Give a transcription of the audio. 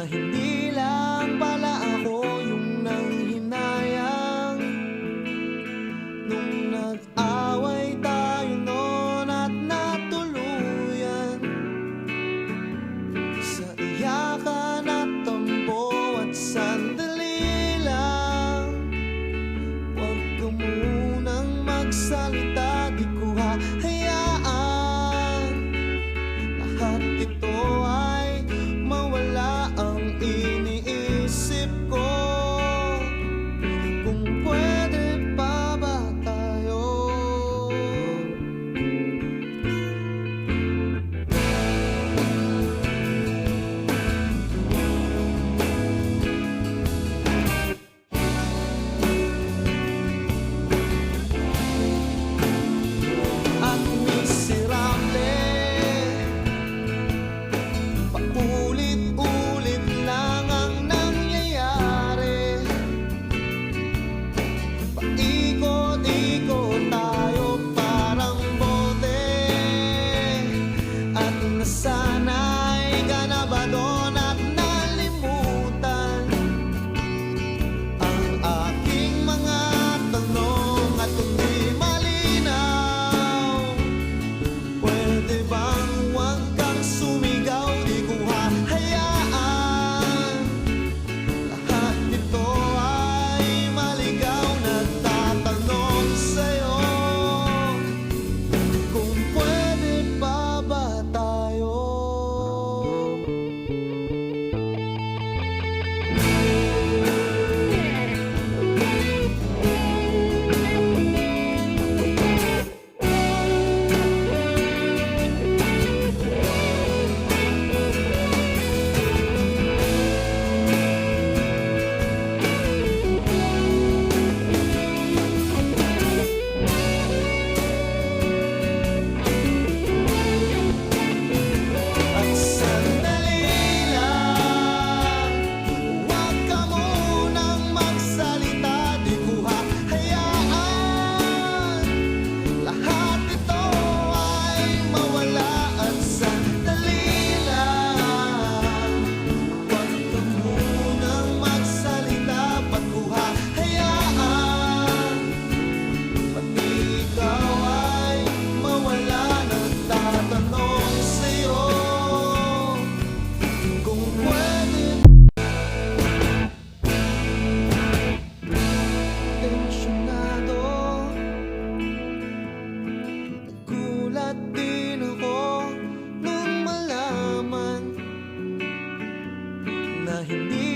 hindi lang pala ako yung nanghinayang nung nag-away tayo noon at natuluyan sa iyakan at tampo at sandali lang. Huwag ka munang magsalita, di ko hahayaan lahat ito ay mawala. Ang iniisip ko, kung pwede pa ba tayo? At miserable, paulit-ulit lang ang nangyayari. Paikot-ikot tayo parang bote, at nasanay ka na ba doon at nalimutan ang aking mga tanong at hindi malinaw? Pwede bang huwag kang sumigaw, di ko hahayaan lahat ito ay maligaw. Nagtatanong sa'yo, kung pwede pa ba tayo? At sandali lang, huwag ka munang magsalita, di ko hahayaan lahat ito ay mawala. At sandali lang, huwag ka munang magsalita, ba't ko hahayaan pati ikaw ay mawala? Nagtatanong sa'yo, kung pwede. Tensyonado, nagulat din ako nung malaman na hindi